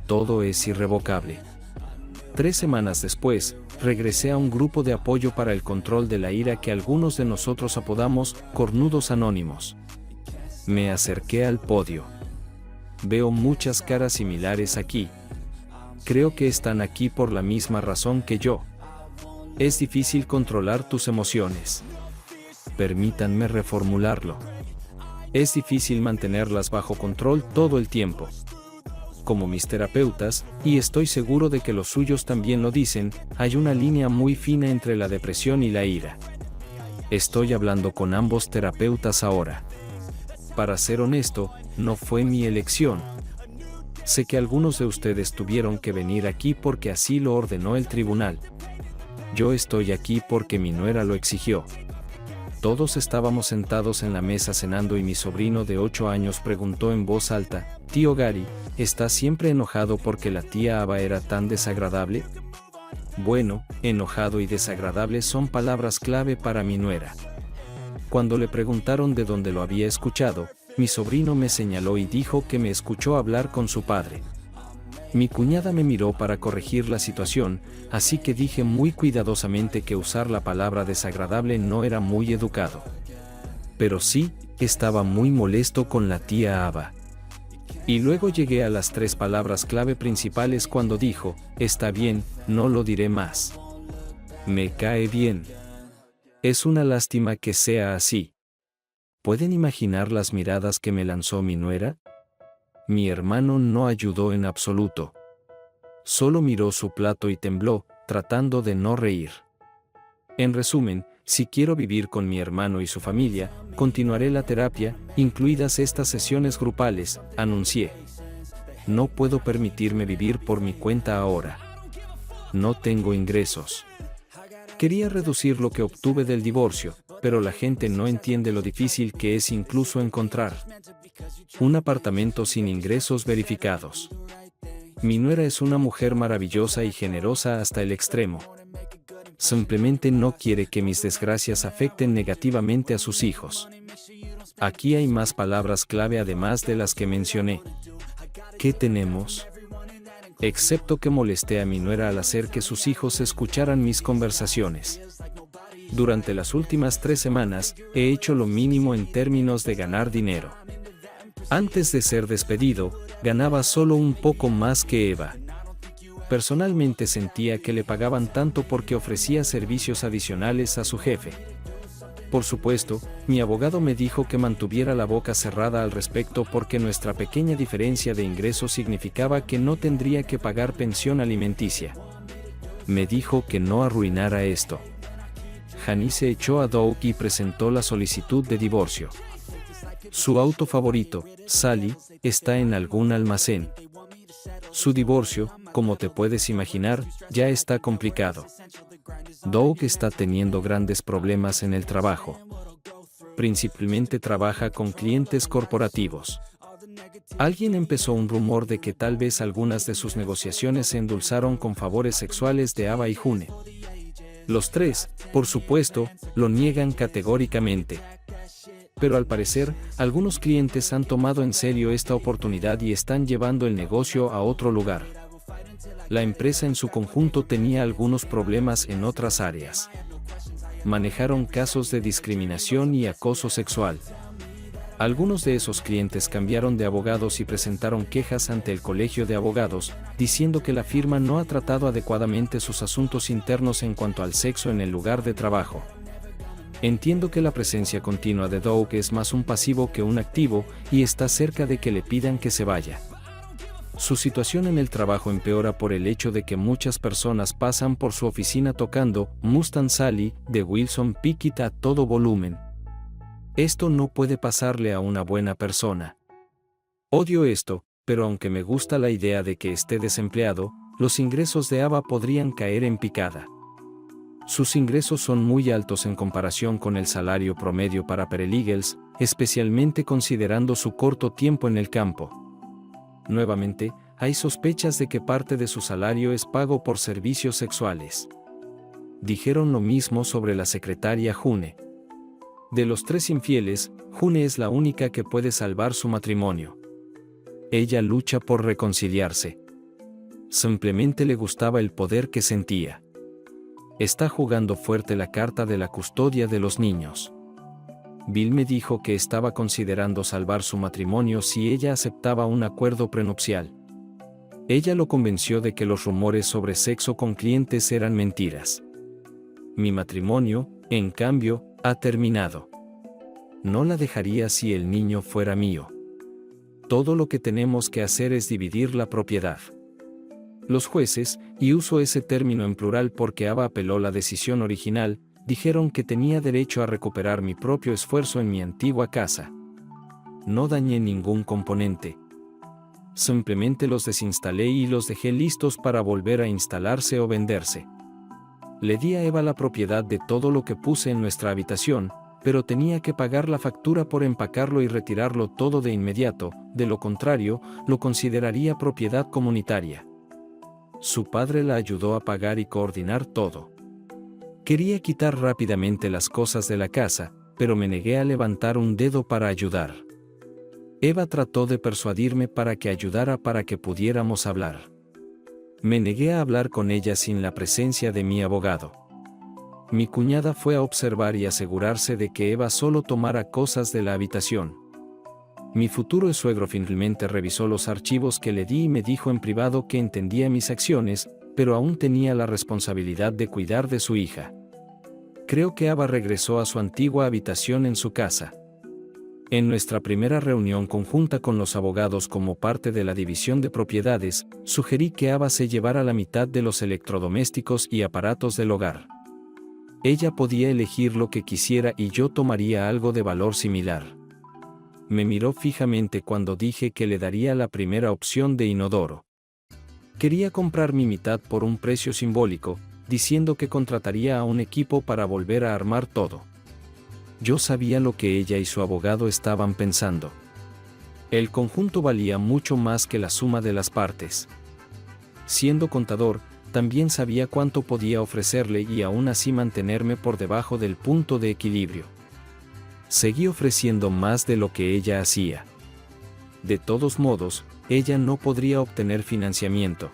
Todo es irrevocable. 3 semanas después, regresé a un grupo de apoyo para el control de la ira que algunos de nosotros apodamos Cornudos Anónimos. Me acerqué al podio. Veo muchas caras similares aquí. Creo que están aquí por la misma razón que yo. Es difícil controlar tus emociones. Permítanme reformularlo. Es difícil mantenerlas bajo control todo el tiempo. Como mis terapeutas, y estoy seguro de que los suyos también lo dicen, hay una línea muy fina entre la depresión y la ira. Estoy hablando con ambos terapeutas ahora. Para ser honesto, no fue mi elección. Sé que algunos de ustedes tuvieron que venir aquí porque así lo ordenó el tribunal. Yo estoy aquí porque mi nuera lo exigió. Todos estábamos sentados en la mesa cenando y mi sobrino de 8 años preguntó en voz alta: «Tío Gary, ¿estás siempre enojado porque la tía Ava era tan desagradable?». Bueno, enojado y desagradable son palabras clave para mi nuera. Cuando le preguntaron de dónde lo había escuchado, mi sobrino me señaló y dijo que me escuchó hablar con su padre. Mi cuñada me miró para corregir la situación, así que dije muy cuidadosamente que usar la palabra desagradable no era muy educado. Pero sí, estaba muy molesto con la tía Ava. Y luego llegué a las 3 palabras clave principales cuando dijo: «Está bien, no lo diré más». Me cae bien. Es una lástima que sea así. ¿Pueden imaginar las miradas que me lanzó mi nuera? Mi hermano no ayudó en absoluto. Solo miró su plato y tembló, tratando de no reír. En resumen, si quiero vivir con mi hermano y su familia, continuaré la terapia, incluidas estas sesiones grupales, anuncié. No puedo permitirme vivir por mi cuenta ahora. No tengo ingresos. Quería reducir lo que obtuve del divorcio, pero la gente no entiende lo difícil que es incluso encontrar un apartamento sin ingresos verificados. Mi nuera es una mujer maravillosa y generosa hasta el extremo. Simplemente no quiere que mis desgracias afecten negativamente a sus hijos. Aquí hay más palabras clave además de las que mencioné. ¿Qué tenemos? Excepto que molesté a mi nuera al hacer que sus hijos escucharan mis conversaciones. Durante las últimas 3 semanas, he hecho lo mínimo en términos de ganar dinero. Antes de ser despedido, ganaba solo un poco más que Eva. Personalmente sentía que le pagaban tanto porque ofrecía servicios adicionales a su jefe. Por supuesto, mi abogado me dijo que mantuviera la boca cerrada al respecto porque nuestra pequeña diferencia de ingresos significaba que no tendría que pagar pensión alimenticia. Me dijo que no arruinara esto. Janice echó a Doug y presentó la solicitud de divorcio. Su auto favorito, Sally, está en algún almacén. Su divorcio, como te puedes imaginar, ya está complicado. Doug está teniendo grandes problemas en el trabajo. Principalmente trabaja con clientes corporativos. Alguien empezó un rumor de que tal vez algunas de sus negociaciones se endulzaron con favores sexuales de Ava y June. Los 3, por supuesto, lo niegan categóricamente. Pero al parecer, algunos clientes han tomado en serio esta oportunidad y están llevando el negocio a otro lugar. La empresa en su conjunto tenía algunos problemas en otras áreas. Manejaron casos de discriminación y acoso sexual. Algunos de esos clientes cambiaron de abogados y presentaron quejas ante el colegio de abogados, diciendo que la firma no ha tratado adecuadamente sus asuntos internos en cuanto al sexo en el lugar de trabajo. Entiendo que la presencia continua de Doug es más un pasivo que un activo y está cerca de que le pidan que se vaya. Su situación en el trabajo empeora por el hecho de que muchas personas pasan por su oficina tocando Mustang Sally de Wilson Pickett a todo volumen. Esto no puede pasarle a una buena persona. Odio esto, pero aunque me gusta la idea de que esté desempleado, los ingresos de Ava podrían caer en picada. Sus ingresos son muy altos en comparación con el salario promedio para paralegals, especialmente considerando su corto tiempo en el campo. Nuevamente, hay sospechas de que parte de su salario es pago por servicios sexuales. Dijeron lo mismo sobre la secretaria June. De los 3 infieles, June es la única que puede salvar su matrimonio. Ella lucha por reconciliarse. Simplemente le gustaba el poder que sentía. Está jugando fuerte la carta de la custodia de los niños. Bill me dijo que estaba considerando salvar su matrimonio si ella aceptaba un acuerdo prenupcial. Ella lo convenció de que los rumores sobre sexo con clientes eran mentiras. Mi matrimonio, en cambio, ha terminado. No la dejaría si el niño fuera mío. Todo lo que tenemos que hacer es dividir la propiedad. Los jueces, y uso ese término en plural porque Ava apeló la decisión original, dijeron que tenía derecho a recuperar mi propio esfuerzo en mi antigua casa. No dañé ningún componente. Simplemente los desinstalé y los dejé listos para volver a instalarse o venderse. Le di a Eva la propiedad de todo lo que puse en nuestra habitación, pero tenía que pagar la factura por empacarlo y retirarlo todo de inmediato, de lo contrario, lo consideraría propiedad comunitaria. Su padre la ayudó a pagar y coordinar todo. Quería quitar rápidamente las cosas de la casa, pero me negué a levantar un dedo para ayudar. Eva trató de persuadirme para que ayudara para que pudiéramos hablar. Me negué a hablar con ella sin la presencia de mi abogado. Mi cuñada fue a observar y asegurarse de que Eva solo tomara cosas de la habitación. Mi futuro suegro finalmente revisó los archivos que le di y me dijo en privado que entendía mis acciones, pero aún tenía la responsabilidad de cuidar de su hija. Creo que Ava regresó a su antigua habitación en su casa. En nuestra primera reunión conjunta con los abogados como parte de la división de propiedades, sugerí que Ava se llevara la mitad de los electrodomésticos y aparatos del hogar. Ella podía elegir lo que quisiera y yo tomaría algo de valor similar. Me miró fijamente cuando dije que le daría la primera opción de inodoro. Quería comprar mi mitad por un precio simbólico, diciendo que contrataría a un equipo para volver a armar todo. Yo sabía lo que ella y su abogado estaban pensando. El conjunto valía mucho más que la suma de las partes. Siendo contador, también sabía cuánto podía ofrecerle y aún así mantenerme por debajo del punto de equilibrio. Seguí ofreciendo más de lo que ella hacía. De todos modos, ella no podría obtener financiamiento.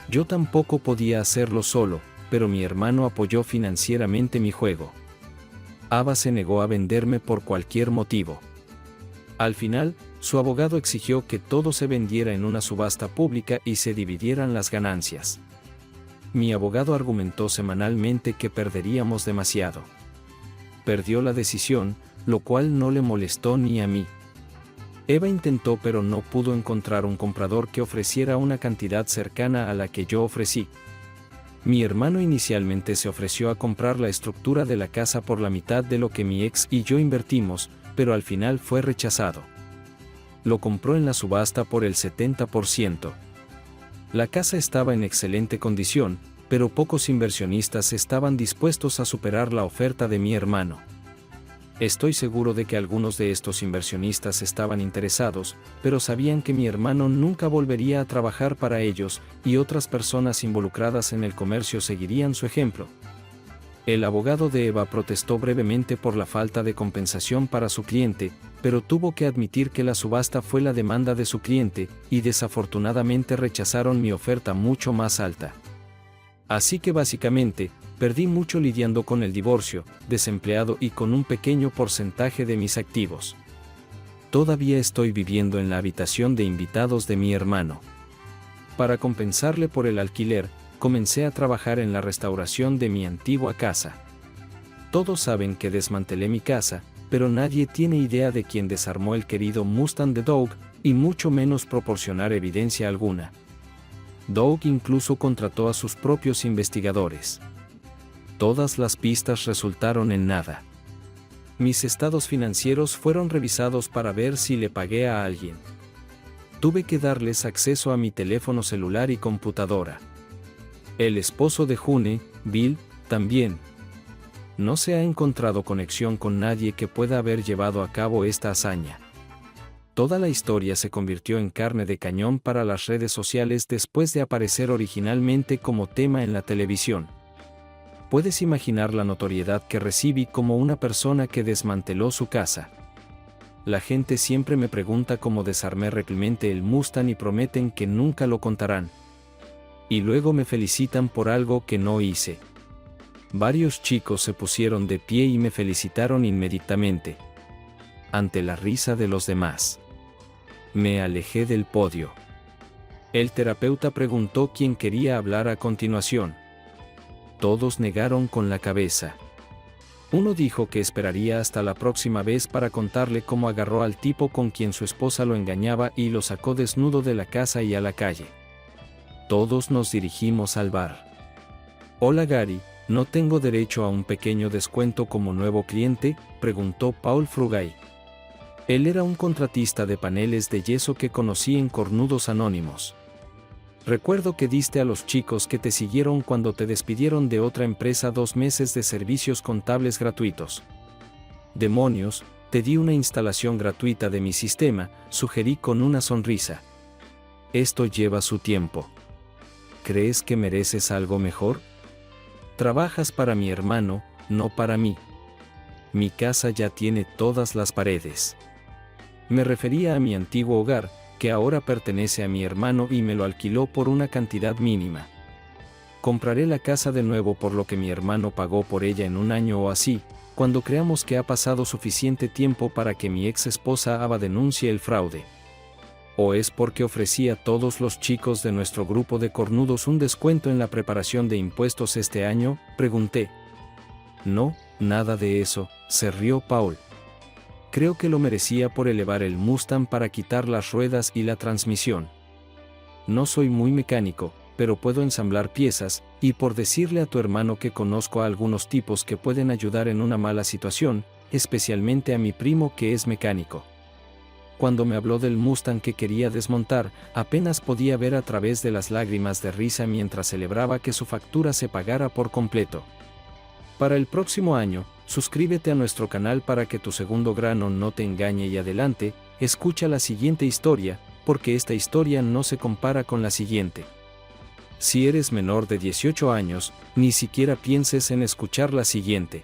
Yo tampoco podía hacerlo solo, pero mi hermano apoyó financieramente mi juego. Ava se negó a venderme por cualquier motivo. Al final, su abogado exigió que todo se vendiera en una subasta pública y se dividieran las ganancias. Mi abogado argumentó semanalmente que perderíamos demasiado. Perdió la decisión, lo cual no le molestó ni a mí. Eva intentó pero no pudo encontrar un comprador que ofreciera una cantidad cercana a la que yo ofrecí. Mi hermano inicialmente se ofreció a comprar la estructura de la casa por la mitad de lo que mi ex y yo invertimos, pero al final fue rechazado. Lo compró en la subasta por el 70%. La casa estaba en excelente condición, pero pocos inversionistas estaban dispuestos a superar la oferta de mi hermano. Estoy seguro de que algunos de estos inversionistas estaban interesados, pero sabían que mi hermano nunca volvería a trabajar para ellos, y otras personas involucradas en el comercio seguirían su ejemplo. El abogado de Eva protestó brevemente por la falta de compensación para su cliente, pero tuvo que admitir que la subasta fue la demanda de su cliente, y desafortunadamente rechazaron mi oferta mucho más alta. Así que básicamente, perdí mucho lidiando con el divorcio, desempleado y con un pequeño porcentaje de mis activos. Todavía estoy viviendo en la habitación de invitados de mi hermano. Para compensarle por el alquiler, comencé a trabajar en la restauración de mi antigua casa. Todos saben que desmantelé mi casa, pero nadie tiene idea de quién desarmó el querido Mustang de Doug, y mucho menos proporcionar evidencia alguna. Doug incluso contrató a sus propios investigadores. Todas las pistas resultaron en nada. Mis estados financieros fueron revisados para ver si le pagué a alguien. Tuve que darles acceso a mi teléfono celular y computadora. El esposo de June, Bill, también. No se ha encontrado conexión con nadie que pueda haber llevado a cabo esta hazaña. Toda la historia se convirtió en carne de cañón para las redes sociales después de aparecer originalmente como tema en la televisión. Puedes imaginar la notoriedad que recibí como una persona que desmanteló su casa. La gente siempre me pregunta cómo desarmé realmente el Mustang y prometen que nunca lo contarán. Y luego me felicitan por algo que no hice. Varios chicos se pusieron de pie y me felicitaron inmediatamente, ante la risa de los demás. Me alejé del podio. El terapeuta preguntó quién quería hablar a continuación. Todos negaron con la cabeza. Uno dijo que esperaría hasta la próxima vez para contarle cómo agarró al tipo con quien su esposa lo engañaba y lo sacó desnudo de la casa y a la calle. Todos nos dirigimos al bar. Hola Gary, ¿no tengo derecho a un pequeño descuento como nuevo cliente?, preguntó Paul Frugay. Él era un contratista de paneles de yeso que conocí en Cornudos Anónimos. Recuerdo que diste a los chicos que te siguieron cuando te despidieron de otra empresa 2 meses de servicios contables gratuitos. Demonios, te di una instalación gratuita de mi sistema, sugerí con una sonrisa. Esto lleva su tiempo. ¿Crees que mereces algo mejor? Trabajas para mi hermano, no para mí. Mi casa ya tiene todas las paredes. Me refería a mi antiguo hogar, que ahora pertenece a mi hermano y me lo alquiló por una cantidad mínima. Compraré la casa de nuevo por lo que mi hermano pagó por ella en 1 año o así, cuando creamos que ha pasado suficiente tiempo para que mi ex esposa Ava denuncie el fraude. ¿O es porque ofrecí a todos los chicos de nuestro grupo de cornudos un descuento en la preparación de impuestos este año?, pregunté. No, nada de eso, se rió Paul. Creo que lo merecía por elevar el Mustang para quitar las ruedas y la transmisión. No soy muy mecánico, pero puedo ensamblar piezas, y por decirle a tu hermano que conozco a algunos tipos que pueden ayudar en una mala situación, especialmente a mi primo que es mecánico. Cuando me habló del Mustang que quería desmontar, apenas podía ver a través de las lágrimas de risa mientras celebraba que su factura se pagara por completo. Para el próximo año, suscríbete a nuestro canal para que tu segundo grano no te engañe y adelante, escucha la siguiente historia, porque esta historia no se compara con la siguiente. Si eres menor de 18 años, ni siquiera pienses en escuchar la siguiente.